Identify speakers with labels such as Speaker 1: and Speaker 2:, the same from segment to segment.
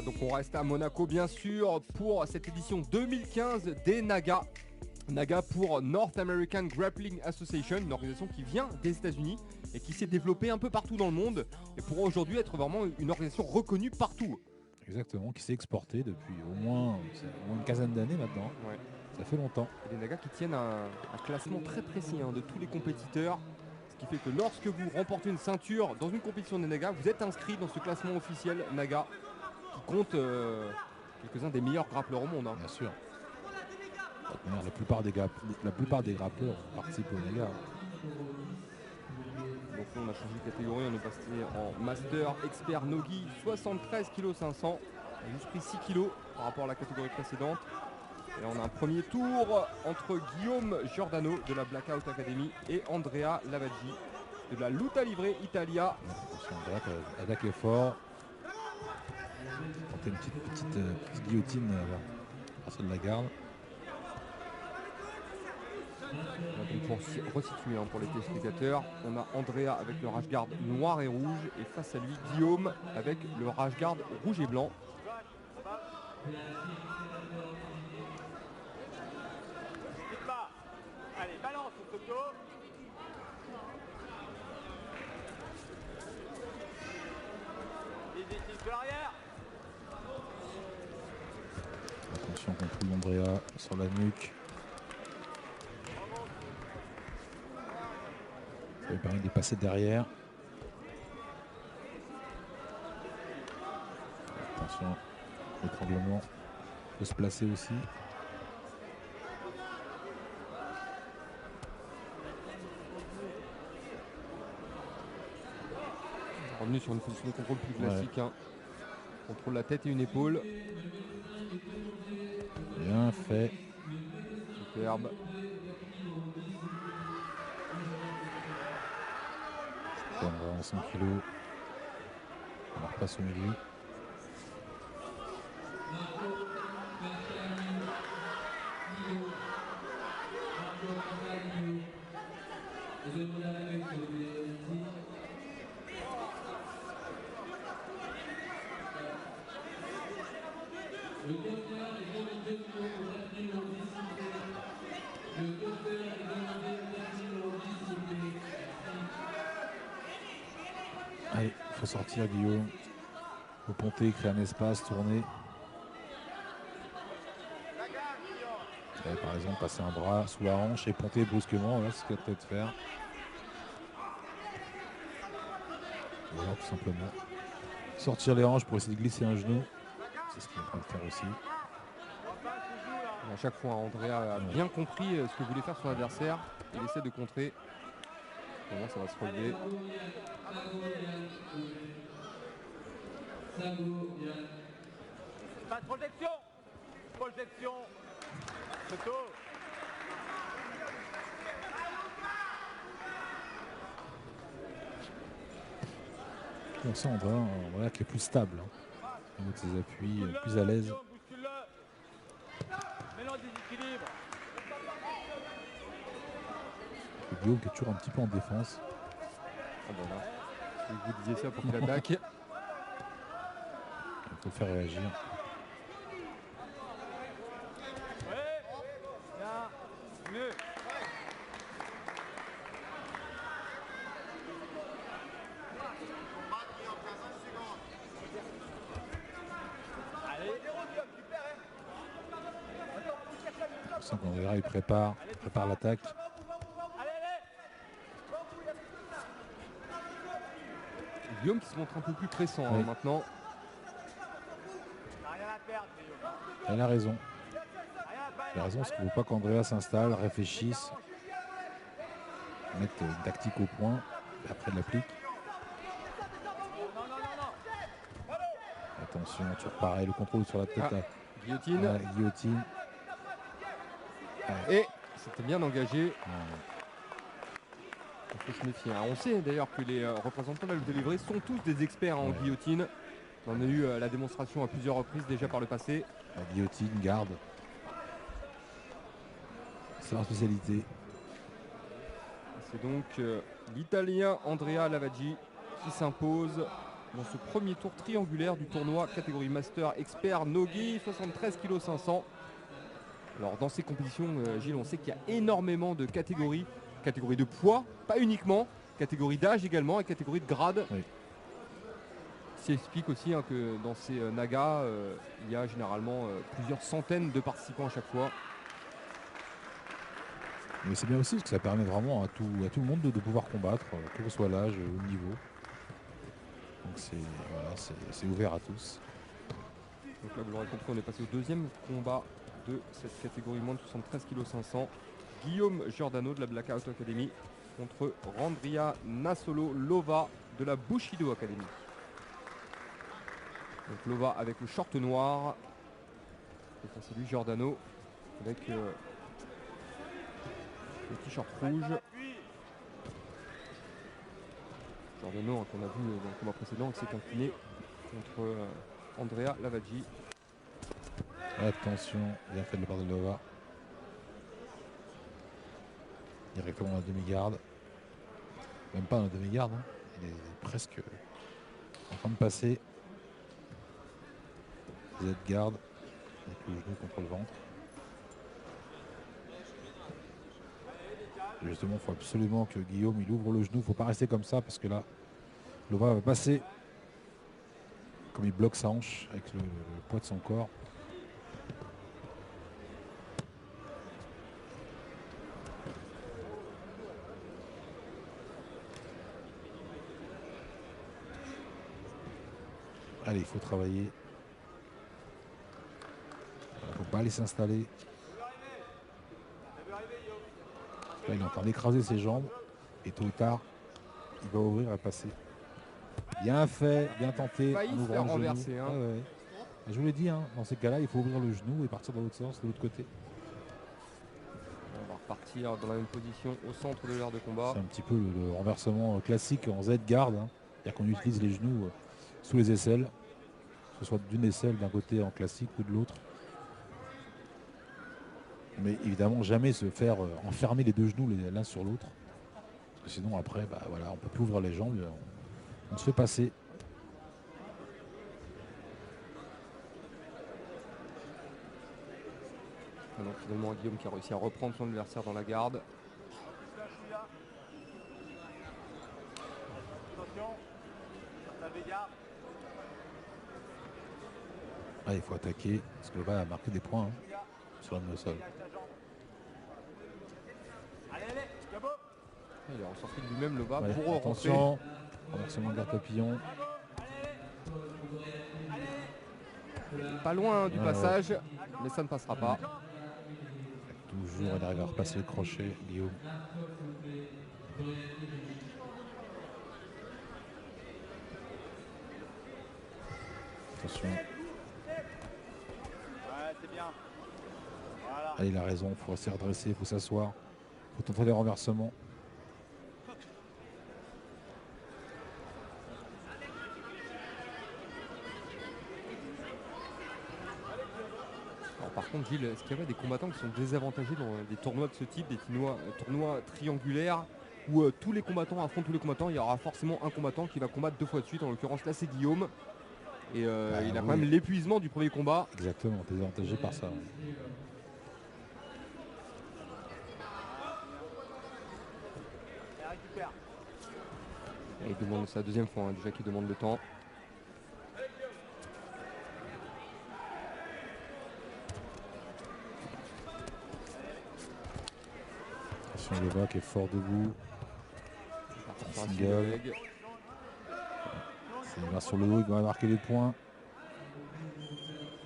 Speaker 1: Voilà, donc on reste à Monaco bien sûr pour cette édition 2015 des NAGA. NAGA pour North American Grappling Association, une organisation qui vient des États-Unis et qui s'est développée un peu partout dans le monde et pour aujourd'hui être vraiment une organisation reconnue partout.
Speaker 2: Exactement, qui s'est exporté depuis au moins une quinzaine d'années maintenant.
Speaker 1: Ouais.
Speaker 2: Ça fait longtemps.
Speaker 1: Et les NAGA qui tiennent un classement très précis de tous les compétiteurs. Ce qui fait que lorsque vous remportez une ceinture dans une compétition des NAGA, vous êtes inscrit dans ce classement officiel NAGA qui compte quelques-uns des meilleurs grappleurs au monde.
Speaker 2: Bien sûr. La plupart des grappleurs participent au NAGA.
Speaker 1: Donc là, on a changé de catégorie, on est passé en Master Expert Nogi 73 kg 500. On a juste pris 6 kg par rapport à la catégorie précédente. Et on a un premier tour entre Guillaume Giordano de la Blackout Academy et Andrea Lavaggi de la Luta Livre Italia.
Speaker 2: Attention, Andrea qui attaque fort. Tenter une petite guillotine grâce à de la garde.
Speaker 1: Donc pour resituer pour les téléspectateurs, on a Andrea avec le rash-guard noir et rouge et face à lui Guillaume avec le rash-guard rouge et blanc.
Speaker 3: Allez, balance au photo. Les équipes de l'arrière.
Speaker 2: Attention contre l'Andrea sur la nuque. Ça lui permet de passer derrière. Attention, l'étranglement peut se placer aussi.
Speaker 1: Revenu sur une position de contrôle plus classique. Ouais. Contrôle la tête et une épaule.
Speaker 2: Bien fait.
Speaker 1: Superbe.
Speaker 2: On va 100 kg. On repasse au milieu. Allez, il faut sortir Guillaume. Il faut ponter, créer un espace, tourner. Et par exemple, passer un bras sous la hanche et ponter brusquement, voilà ce qu'il va peut-être faire. Voilà, tout simplement. Sortir les hanches pour essayer de glisser un genou. C'est ce qu'il est en train de faire aussi.
Speaker 1: À chaque fois, Andrea a bien compris ce que voulait faire son adversaire. Il essaie de contrer. Comment ça va se relever.
Speaker 3: Pas de projection. Projection. Photo.
Speaker 2: On sent Andrea qui est plus stable. Au niveau de ses appuis, plus à l'aise.
Speaker 3: Mélange déséquilibre.
Speaker 2: Guillaume qui est toujours un petit peu en défense.
Speaker 1: Ah ben là, vous disiez ça pour qu'il attaque.
Speaker 2: Il faut le faire réagir.
Speaker 3: Ouais. Bien. Mieux. Allez.
Speaker 2: On sent qu'Andrea il prépare l'attaque.
Speaker 1: Guillaume qui se montre un peu plus pressant
Speaker 2: oui.
Speaker 1: Maintenant.
Speaker 2: Elle a raison. Il a raison parce qu'il ne faut pas qu'Andrea s'installe, réfléchisse, mette une tactique au point, et après l'applique. Attention, toujours pareil, le contrôle sur la tête.
Speaker 1: Guillotine.
Speaker 2: Guillotine.
Speaker 1: Et c'était bien engagé. Il faut se méfier. On sait d'ailleurs que les représentants de la lutte livrée sont tous des experts en guillotine. On a eu la démonstration à plusieurs reprises déjà par le passé.
Speaker 2: La guillotine, garde. C'est leur spécialité.
Speaker 1: C'est donc l'Italien Andrea Lavaggi qui s'impose dans ce premier tour triangulaire du tournoi catégorie Master Expert Nogi, 73 kg 500. Alors dans ces compétitions, Gilles, on sait qu'il y a énormément de catégories de poids, pas uniquement, catégorie d'âge également et catégorie de grade.
Speaker 2: Oui.
Speaker 1: Ça explique aussi que dans ces nagas, il y a généralement plusieurs centaines de participants à chaque fois.
Speaker 2: Mais c'est bien aussi parce que ça permet vraiment à tout le monde de pouvoir combattre, quel que soit l'âge ou le niveau. Donc c'est ouvert à tous.
Speaker 1: Donc là, vous l'aurez compris, on est passé au deuxième combat de cette catégorie moins de 73 kg 500. Guillaume Giordano de la Blackout Academy contre Randria Nasolo Lova de la Bushido Academy. Donc Lova avec le short noir. Et c'est lui Giordano avec le t-shirt rouge. Giordano qu'on a vu dans le combat précédent, qui s'est incliné contre Andrea Lavaggi.
Speaker 2: Attention, bien fait de la part de Lova. Directement à la demi-garde. Même pas dans la demi-garde, hein. Il est presque en train de passer. Z-garde avec le genou contre le ventre. Et justement, il faut absolument que Guillaume il ouvre le genou. Il ne faut pas rester comme ça parce que là, Lova va passer. Comme il bloque sa hanche avec le poids de son corps. Allez, il faut travailler. Il ne faut pas aller s'installer. Là, il est en train d'écraser ses jambes. Et tôt ou tard, il va ouvrir et passer. Bien fait, bien tenté.
Speaker 1: Failli se faire renverser. Hein.
Speaker 2: Ouais. Je vous l'ai dit, hein, dans ces cas-là, il faut ouvrir le genou et partir dans l'autre sens, de l'autre côté.
Speaker 1: On va repartir dans la même position au centre de l'aire de combat.
Speaker 2: C'est un petit peu le renversement classique en Z-garde. Hein. C'est-à-dire qu'on utilise les genoux sous les aisselles. Que ce soit d'une aisselle d'un côté en classique ou de l'autre. Mais évidemment, jamais se faire enfermer les deux genoux l'un sur l'autre. Parce que sinon, après, voilà, on ne peut plus ouvrir les jambes. On se fait passer.
Speaker 1: Donc finalement, Guillaume qui a réussi à reprendre son adversaire dans la garde.
Speaker 2: Ah, il faut attaquer, parce que le bas a marqué des points sur le sol.
Speaker 1: Il est ressorti de lui-même le bas pour
Speaker 2: attention, renversement de garde papillon.
Speaker 1: Pas loin du passage, mais ça ne passera pas.
Speaker 2: Toujours, il arrive à repasser le crochet, Guillaume. Attention.
Speaker 3: C'est bien. Voilà.
Speaker 2: Ah, il a raison, il faut rester redressé, il faut s'asseoir. Il faut tenter les renversements.
Speaker 1: Alors, par contre, Gilles, est-ce qu'il y avait des combattants qui sont désavantagés dans des tournois de ce type, des tournois triangulaires où tous les combattants affrontent tous les combattants? Il y aura forcément un combattant qui va combattre 2 fois de suite. En l'occurrence, là, c'est Guillaume. Et il a quand même l'épuisement du premier combat.
Speaker 2: Exactement, désavantagé par ça.
Speaker 1: Et il demande sa deuxième fois, déjà qu'il demande le temps.
Speaker 2: Attention, Lova qui est fort debout. Single. Il va sur le haut, il va marquer les points.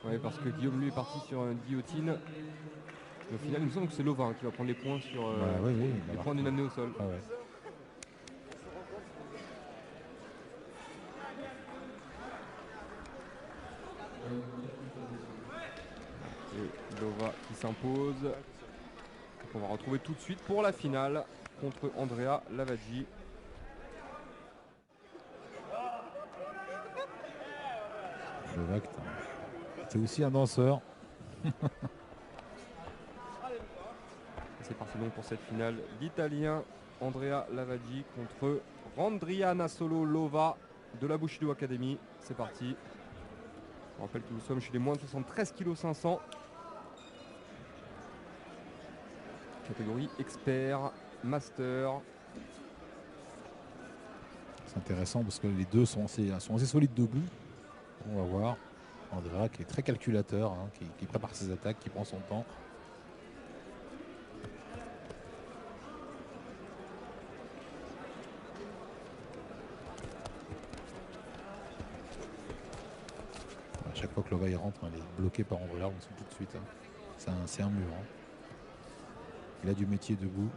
Speaker 1: Oui, parce que Guillaume lui est parti sur une guillotine. Et au final, il me semble que c'est Lova qui va prendre les points sur les points d'une amenée au sol.
Speaker 2: Ah ouais.
Speaker 1: Et Lova qui s'impose. On va retrouver tout de suite pour la finale contre Andrea Lavaggi.
Speaker 2: Lova, c'est aussi un danseur.
Speaker 1: C'est parti donc pour cette finale. L'Italien Andrea Lavaggi contre Randria Nasolo Lova de la Bushido Academy. C'est parti. Je rappelle que nous sommes chez les moins de 73 kg 500. Catégorie expert, master.
Speaker 2: C'est intéressant parce que les deux sont assez solides debout. On va voir. Andrea qui est très calculateur, hein, qui prépare ses attaques, qui prend son temps. À chaque fois que Lovaï rentre, elle est bloquée par Andrea, on le sait tout de suite. Hein. C'est un mur. Hein. Il a du métier debout.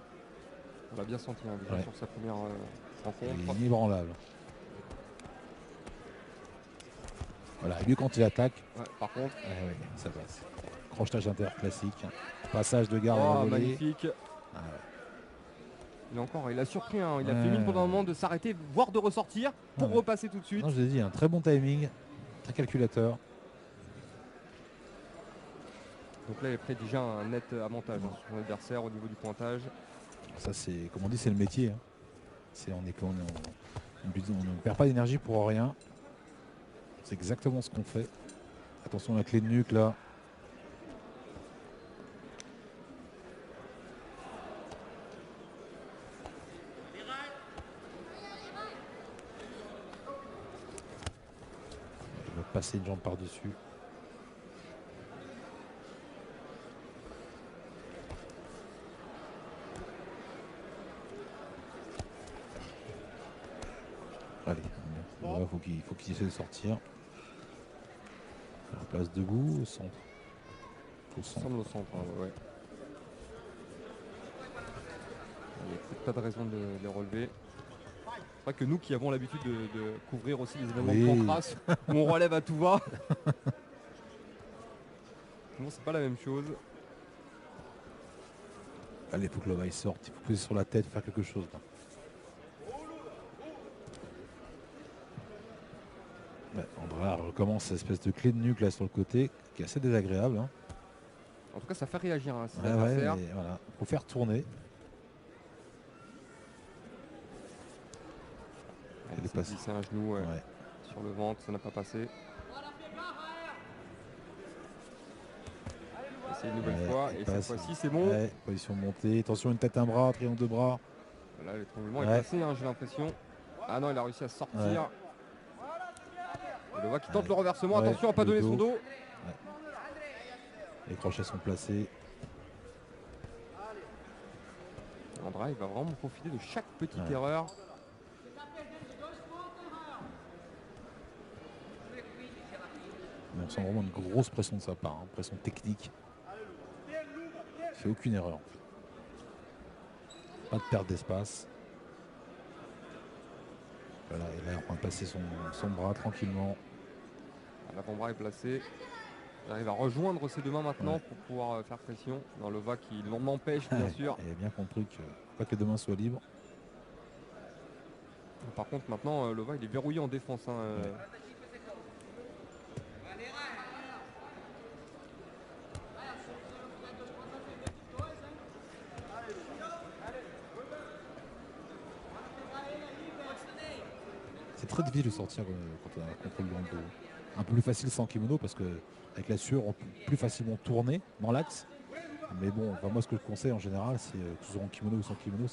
Speaker 1: On l'a bien senti hein, déjà sur sa première rencontre.
Speaker 2: Il est inébranlable. Voilà, et lui quand il attaque,
Speaker 1: par contre,
Speaker 2: ça passe. Crochetage inter classique. Passage de garde à la volée.
Speaker 1: Magnifique. Il a surpris, hein. Il a fait mine pendant un moment de s'arrêter, voire de ressortir pour repasser tout de suite.
Speaker 2: Non, je l'ai dit, un très bon timing, très calculateur.
Speaker 1: Donc là, il a pris déjà un net avantage hein, sur son adversaire au niveau du pointage.
Speaker 2: Ça, c'est, comme on dit, c'est le métier. Hein. On ne perd pas d'énergie pour rien. C'est exactement ce qu'on fait. Attention à la clé de nuque là. Il va passer une jambe par-dessus. Allez, il faut qu'il essaie de sortir. On place debout au centre.
Speaker 1: Au centre, ouais. Il n'y a peut-être pas de raison de les relever. C'est vrai que nous qui avons l'habitude de couvrir aussi les événements de Pancras, où on relève à tout va. Non, c'est pas la même chose.
Speaker 2: Allez, il faut que Lovaï sorte, il faut poser sur la tête, faire quelque chose. Là. Andrea recommence cette espèce de clé de nuque là sur le côté, qui est assez désagréable. Hein.
Speaker 1: En tout cas, ça fait réagir. Hein,
Speaker 2: voilà. Faut faire tourner.
Speaker 1: Elle est passée. C'est un genou sur le ventre, ça n'a pas passé. C'est une nouvelle fois et cette fois-ci c'est bon.
Speaker 2: Position montée, attention une tête, un bras, triangle de bras.
Speaker 1: Là l'étranglement est passé, hein, j'ai l'impression. Ah non, il a réussi à sortir. Le voit qui tente le renversement, attention à ne pas donner son dos.
Speaker 2: Les crochets sont placés.
Speaker 1: Andrea il va vraiment profiter de chaque petite erreur.
Speaker 2: Mais on sent vraiment une grosse pression de sa part, hein, pression technique. Il fait aucune erreur. Pas de perte d'espace. Voilà, et là on va passer son bras tranquillement.
Speaker 1: L'avant-bras est placé. Il arrive à rejoindre ses deux mains maintenant pour pouvoir faire pression. Dans le va qui l'en empêche bien sûr.
Speaker 2: Il a bien compris que pas que les deux mains soient libres.
Speaker 1: Par contre maintenant Lova il est verrouillé en défense. Hein,
Speaker 2: C'est très difficile de sortir quand on a un contrôle dans le dos. Un peu plus facile sans kimono parce que avec la sueur on peut plus facilement tourner dans l'axe. Mais bon, enfin, moi ce que je conseille en général, c'est que ce soit en kimono ou sans kimono,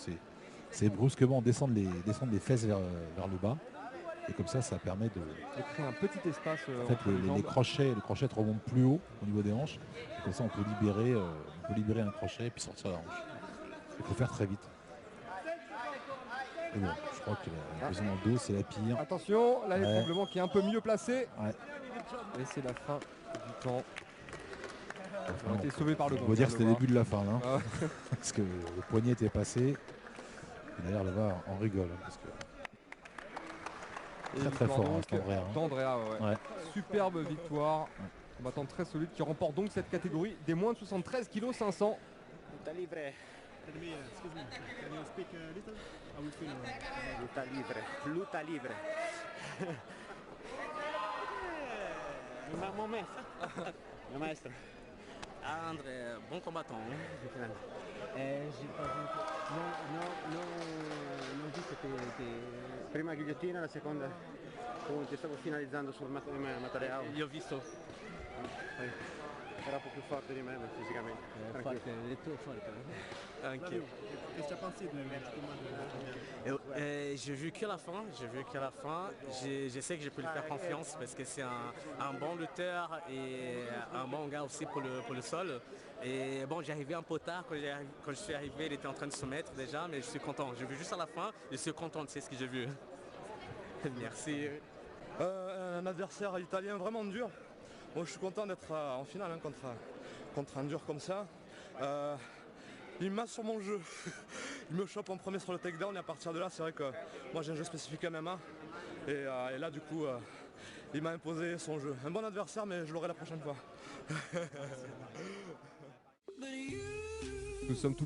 Speaker 2: c'est brusquement descendre les fesses vers le bas. Et comme ça permet de
Speaker 1: créer un petit espace.
Speaker 2: En fait, les crochets remontent plus haut au niveau des hanches. Et comme ça, on peut libérer un crochet et puis sortir la hanche. Il faut faire très vite. Et bon, je crois que la position dans le dos, c'est la pire.
Speaker 1: Attention, là l'étranglement qui est un peu mieux placé. Et c'est la fin du temps. On a été sauvé par le gong.
Speaker 2: On va dire que c'était le début de la fin. Hein. Parce que le poignet était passé. Et d'ailleurs, là-bas, on rigole. Hein, parce que très fort,
Speaker 1: Andrea. Superbe victoire. Combattant très solide qui remporte donc cette catégorie des moins de 73 kg 500.
Speaker 3: Luta libre. Le maestro.
Speaker 4: André, bon combattant.
Speaker 3: J'ai pas vu. Non, vu que c'était prima guillottina, la seconda. Comunque stavo finalizzando sul materiale.
Speaker 4: Io ho visto.
Speaker 3: Era un po' più forte di me, ma fisicamente. Tranquillo.
Speaker 4: Ok.
Speaker 5: Qu'est-ce que tu as pensé du combat
Speaker 4: J'ai vu que la fin, Je sais que je peux lui faire confiance parce que c'est un bon lutteur et un bon gars aussi pour le sol. Et bon, j'ai arrivé un peu tard, quand je suis arrivé, il était en train de se mettre déjà, mais je suis content. J'ai vu juste à la fin, je suis content, c'est ce que j'ai vu. Merci.
Speaker 6: Un adversaire italien vraiment dur. Bon, je suis content d'être en finale hein, contre un dur comme ça. Il masse sur mon jeu. Il me chope en premier sur le takedown et à partir de là, c'est vrai que moi j'ai un jeu spécifique MMA. Et là du coup, il m'a imposé son jeu. Un bon adversaire, mais je l'aurai la prochaine fois.
Speaker 1: Nous sommes tous